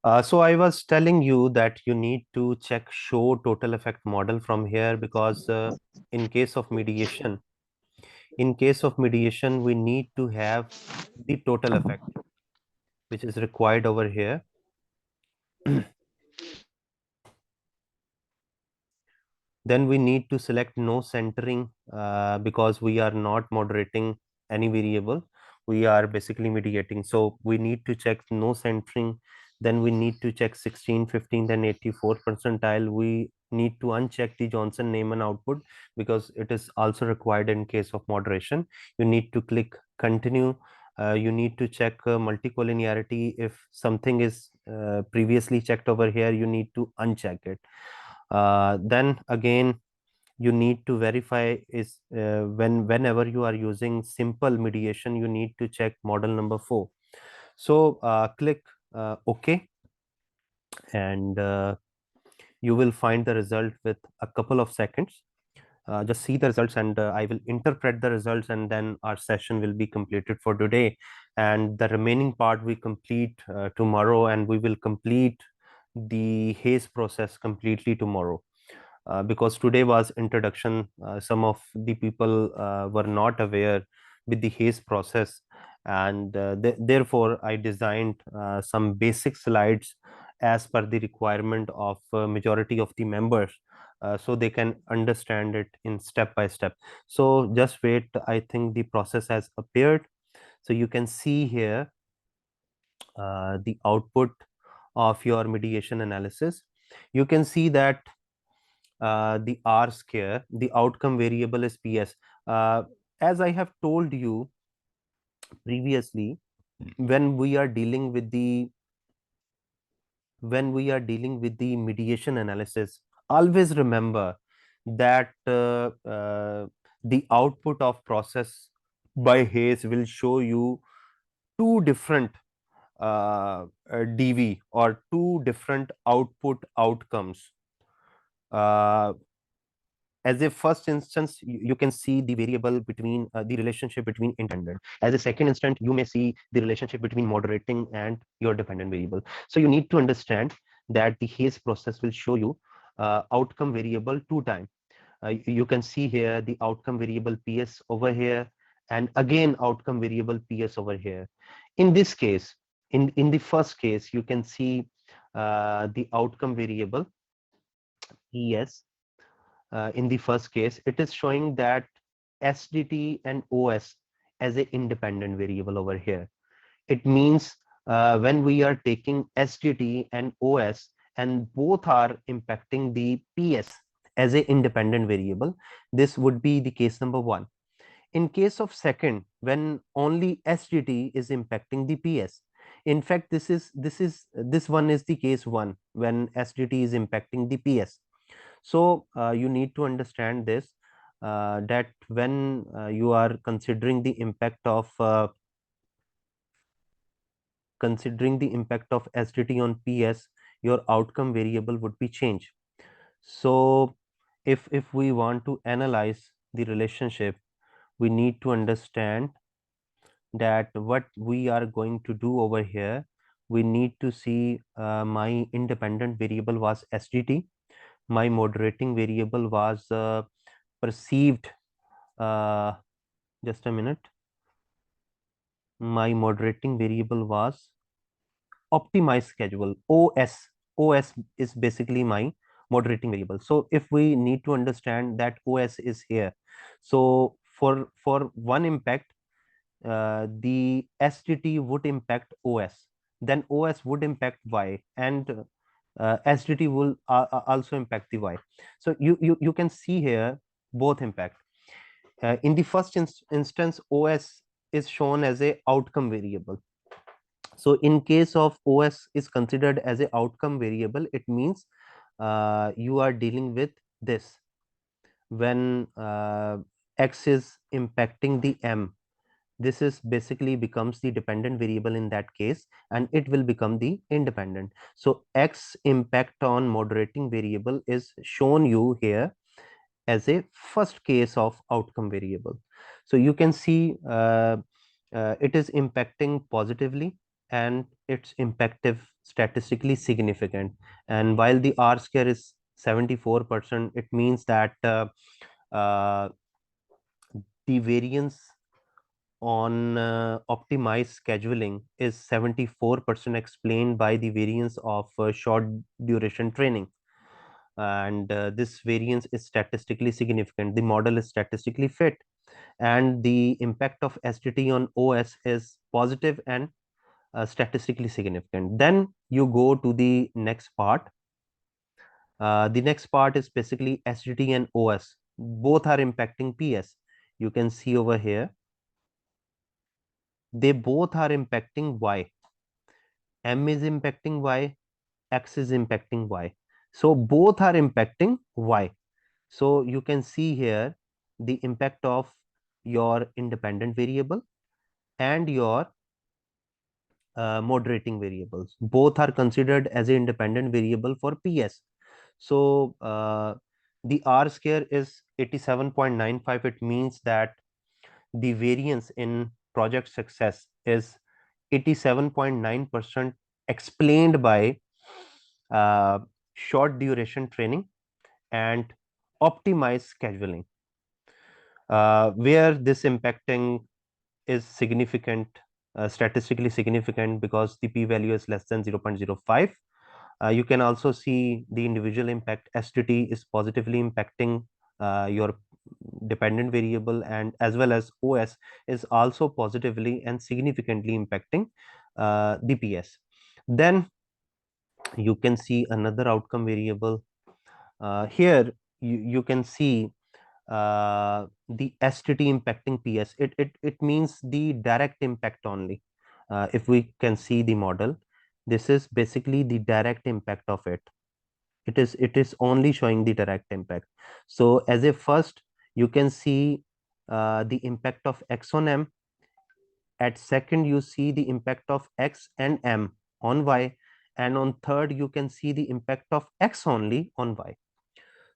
So I was telling you that you need to check show total effect model from here because in case of mediation, we need to have the total effect, which is required over here. Then we need to select no centering because we are not moderating any variable. We are basically mediating. So we need to check no centering. Then we need to check 16, 15, then 84 percentile. We need to uncheck the Johnson Neyman output because it is also required in case of moderation. You need to click continue. You need to check multicollinearity. If something is previously checked over here, you need to uncheck it. Then again, you need to verify is whenever you are using simple mediation, you need to check model number 4. So click OK, and you will find the result with a couple of seconds. Just see the results, and I will interpret the results, and then our session will be completed for today. And the remaining part we complete tomorrow, and we will complete the haze process completely tomorrow. Because today was introduction, some of the people were not aware with the haze process, and therefore I designed some basic slides as per the requirement of majority of the members, so they can understand it in step by step. So just wait, I think the process has appeared. So you can see here the output of your mediation analysis. You can see that the R square, the outcome variable is PS. As I have told you previously, when we are dealing with the mediation analysis, always remember that the output of process by Hayes will show you two different DV or two different output outcomes. As a first instance, you can see the variable between the relationship between independent. As a second instance, you may see the relationship between moderating and your dependent variable. So you need to understand that the Hayes process will show you outcome variable two times. You can see here the outcome variable PS over here, and again outcome variable PS over here. In this case, in the first case, you can see the outcome variable PS. In the first case, it is showing that SDT and OS as an independent variable over here. It means when we are taking SDT and OS and both are impacting the PS as an independent variable, this would be the case number 1. In case of second, when only SDT is impacting the PS, in fact, this one is the case 1 when SDT is impacting the PS. So you need to understand this, that when you are considering the impact of SDT on PS, your outcome variable would be changed. So if we want to analyze the relationship, we need to understand that what we are going to do over here. We need to see my independent variable was SDT, my moderating variable was perceived, uh, just a minute, my moderating variable was optimized schedule. OS is basically my moderating variable. So if we need to understand that OS is here, so for one impact, the SDT would impact OS, then OS would impact Y, and SDT will also impact the Y. So you can see here both impact. In the first instance, OS is shown as a outcome variable. So in case of OS is considered as a outcome variable, it means you are dealing with this. When X is impacting the M, this is basically becomes the dependent variable in that case, and it will become the independent. So X impact on moderating variable is shown you here as a first case of outcome variable. So you can see it is impacting positively, and it's impactive, statistically significant. And while the R square is 74%, it means that uh, the variance on optimized scheduling is 74% explained by the variance of short duration training. And this variance is statistically significant. The model is statistically fit, and the impact of STT on OS is positive and statistically significant. Then you go to the next part. The next part is basically STT and OS. Both are impacting PS. You can see over here, they both are impacting Y. M is impacting Y, X is impacting Y. So both are impacting Y. So you can see here the impact of your independent variable and your moderating variables. Both are considered as an independent variable for PS. So the R square is 87.95. It means that the variance in project success is 87.9% explained by uh, short duration training and optimized scheduling, where this impacting is significant, statistically significant, because the p-value is less than 0.05. You can also see the individual impact. STT is positively impacting your dependent variable, and as well as OS is also positively and significantly impacting the PS. Then you can see another outcome variable. Here you can see the STT impacting PS. It means the direct impact only. If we can see the model, this is basically the direct impact of it. It is only showing the direct impact. So as a first, you can see the impact of X on M. At second, you see the impact of X and M on Y, and on third, you can see the impact of X only on Y.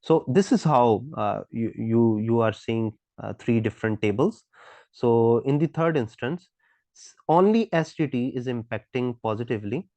So this is how you are seeing three different tables. So in the third instance, only STT is impacting positively,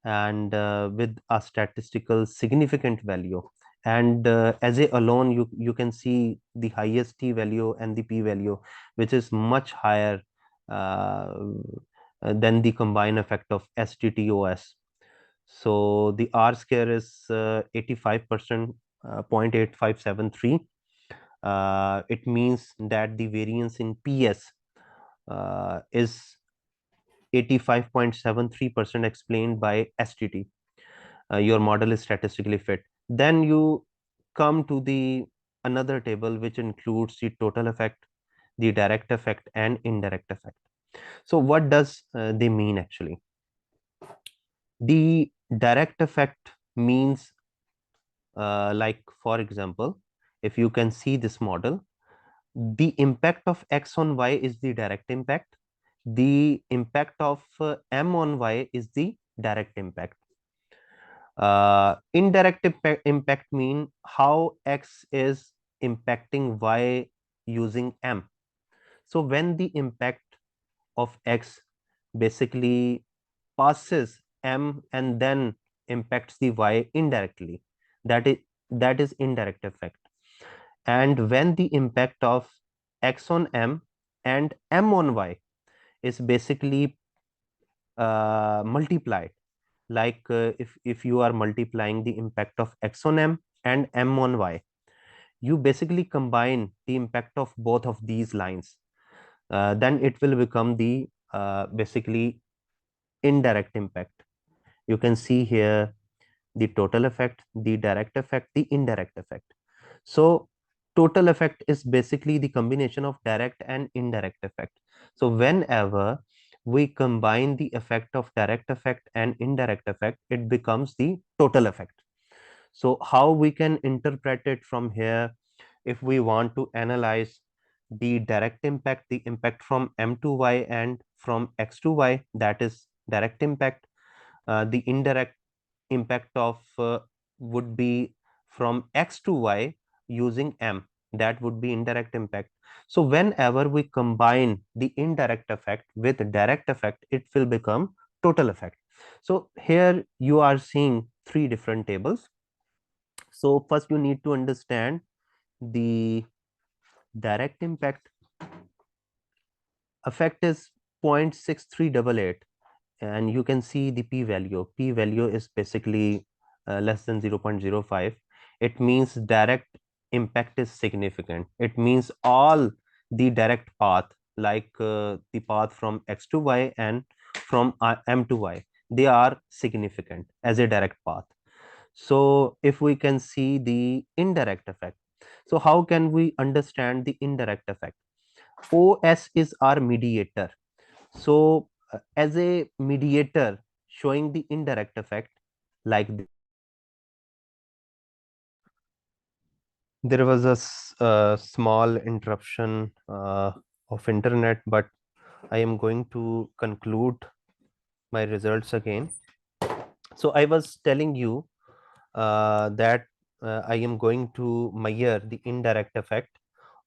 and with a statistical significant value. And as a alone, you can see the highest T value and the P value, which is much higher uh, than the combined effect of STTOS. So the R square is 85%, 0.8573. It means that the variance in PS is 85.73% explained by STT. Your model is statistically fit. Then you come to the another table which includes the total effect, the direct effect, and indirect effect. So what does they mean actually? The direct effect means, like for example, if you can see this model, the impact of X on Y is the direct impact. The impact of M on Y is the direct impact. Indirect impact mean how X is impacting Y using M. So when the impact of X basically passes M and then impacts the Y indirectly, that is that is indirect effect. And when the impact of X on M and M on Y is basically multiplied, like if you are multiplying the impact of X on M and M on Y, you basically combine the impact of both of these lines, then it will become the basically indirect impact. You can see here the total effect, the direct effect, the indirect effect. So total effect is basically the combination of direct and indirect effect. So whenever we combine the effect of direct effect and indirect effect, it becomes the total effect. So how we can interpret it from here? If we want to analyze the direct impact, the impact from M to Y and from X to Y, that is direct impact. The indirect impact of would be from X to Y using M, that would be indirect impact. So whenever we combine the indirect effect with direct effect, it will become total effect. So here you are seeing three different tables. So first you need to understand the direct impact. Effect is 0.6388, and you can see the p-value. P-value is basically less than 0.05. It means direct impact is significant. It means all the direct path, like the path from x to y and from m to y, they are significant as a direct path. So if we can see the indirect effect, so how can we understand the indirect effect? OS is our mediator. So as a mediator showing the indirect effect, like there was a small interruption of internet, but I am going to conclude my results again. So I was telling you that I am going to measure the indirect effect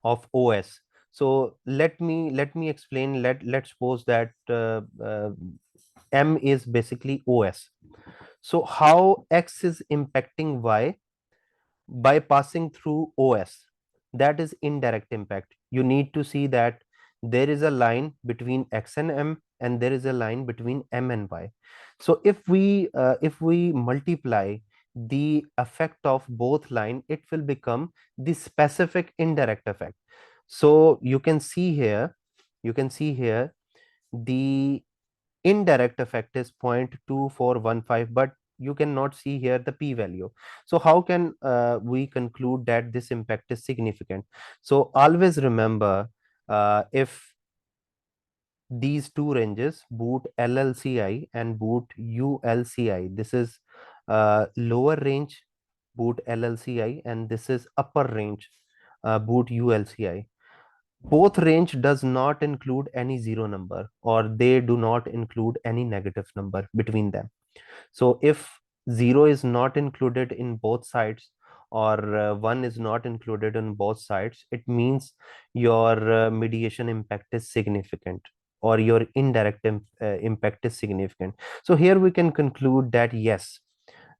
of OS. So let me explain. Let's suppose that M is basically OS. So how X is impacting Y by passing through OS? That is indirect impact. You need to see that there is a line between X and M, and there is a line between M and Y. So if we multiply the effect of both line, it will become the specific indirect effect. So you can see here the indirect effect is 0.2415, but you cannot see here the p-value. So how can we conclude that this impact is significant? So always remember, if these two ranges, boot LLCI and boot ULCI, this is lower range boot LLCI, and this is upper range boot ULCI. Both range does not include any zero number, or they do not include any negative number between them. So if zero is not included in both sides, or one is not included in both sides, it means your mediation impact is significant, or your indirect impact is significant. So here we can conclude that yes,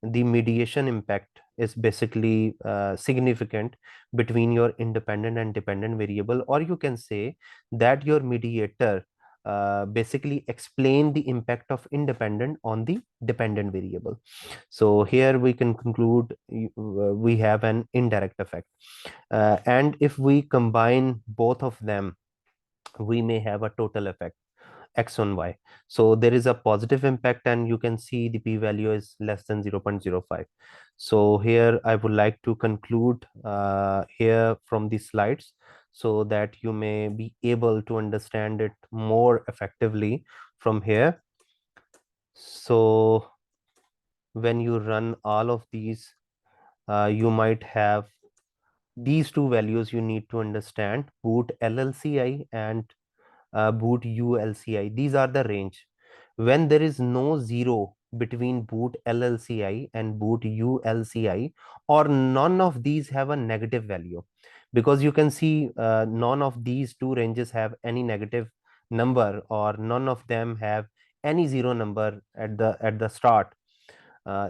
the mediation impact is basically significant between your independent and dependent variable, or you can say that your mediator basically explain the impact of independent on the dependent variable. So here we can conclude we have an indirect effect, and if we combine both of them, we may have a total effect x on y. So there is a positive impact, and you can see the p-value is less than 0.05. So here I would like to conclude here from the slides, so that you may be able to understand it more effectively from here. So when you run all of these, you might have these two values. You need to understand boot LLCI and boot ULCI. These are the range. When there is no zero between boot LLCI and boot ULCI, or none of these have a negative value, because you can see none of these two ranges have any negative number, or none of them have any zero number at the start.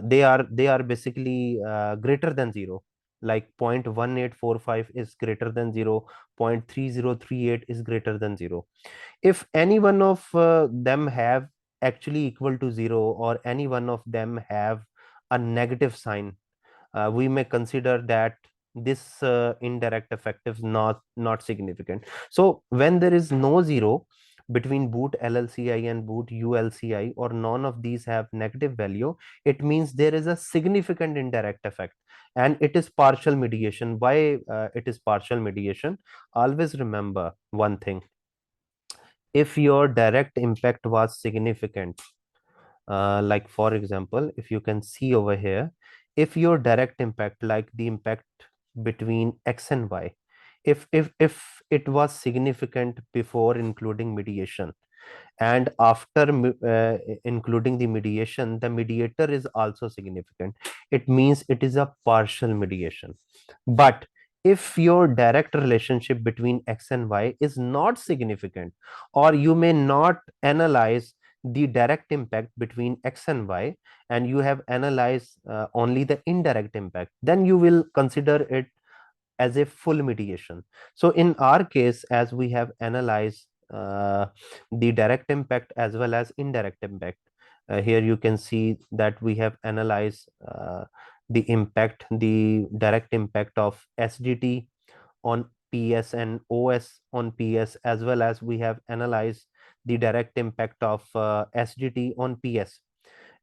They are basically greater than zero, like 0.1845 is greater than 0, 0.3038 is greater than 0. If any one of them have actually equal to 0, or any one of them have a negative sign, we may consider that this indirect effect is not significant. So when there is no zero between boot LLCI and boot ULCI, or none of these have negative value, it means there is a significant indirect effect, and it is partial mediation. Why it is partial mediation? Always remember one thing: if your direct impact was significant, like for example, if you can see over here, if your direct impact, like the impact between x and y, if it was significant before including mediation, and after including the mediation, the mediator is also significant, it means it is a partial mediation. But if your direct relationship between x and y is not significant, or you may not analyze the direct impact between X and Y, and you have analyzed only the indirect impact, then you will consider it as a full mediation. So in our case, as we have analyzed the direct impact as well as indirect impact, here you can see that we have analyzed the direct impact of SGT on PS and OS on PS, as well as we have analyzed the direct impact of SGT on PS.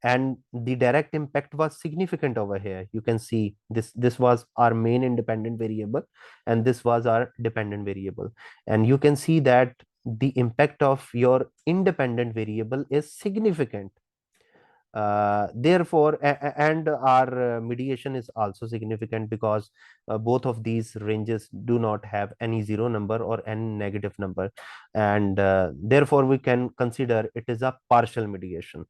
And the direct impact was significant over here. You can see this was our main independent variable, and this was our dependent variable. And you can see that the impact of your independent variable is significant. Therefore, and our mediation is also significant, because both of these ranges do not have any zero number or any negative number, and therefore we can consider it is a partial mediation.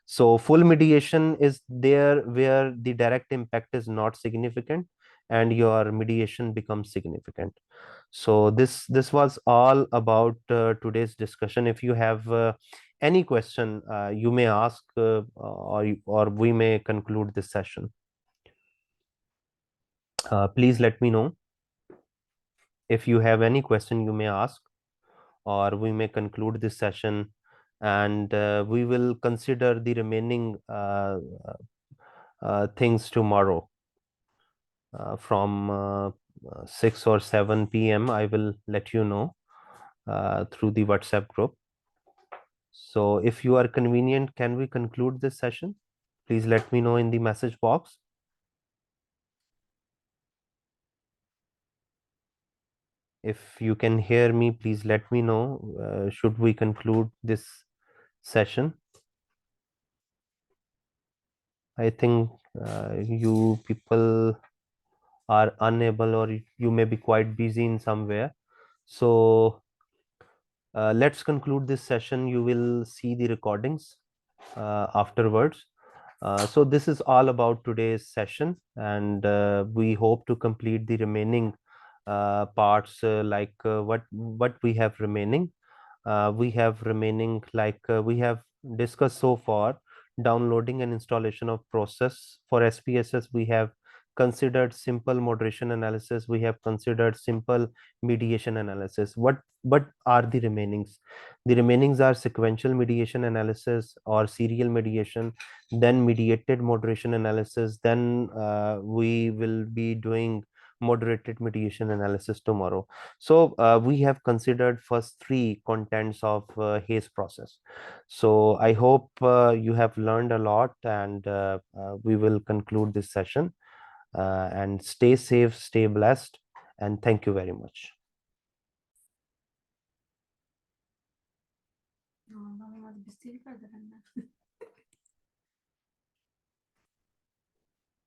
So full mediation is there where the direct impact is not significant and your mediation becomes significant. So this was all about today's discussion. If you have any question, you may ask, or we may conclude this session. Please let me know if you have any question. You may ask, or we may conclude this session, and we will consider the remaining things tomorrow from 6 or 7 p.m. I will let you know through the WhatsApp group. So if you are convenient, can we conclude this session? Please let me know in the message box. If you can hear me, please let me know. Should we conclude this session? I think you people are unable, or you may be quite busy in somewhere. So let's conclude this session. You will see the recordings afterwards. So this is all about today's session, and we hope to complete the remaining parts, like what we have remaining. We have remaining, like we have discussed so far, downloading and installation of process. For SPSS, we have considered simple moderation analysis, we have considered simple mediation analysis. What are the remainings? The remainings are sequential mediation analysis or serial mediation, then mediated moderation analysis, then we will be doing moderated mediation analysis tomorrow. So we have considered first three contents of Hayes process. So I hope you have learned a lot, and we will conclude this session. And stay safe, stay blessed, and thank you very much.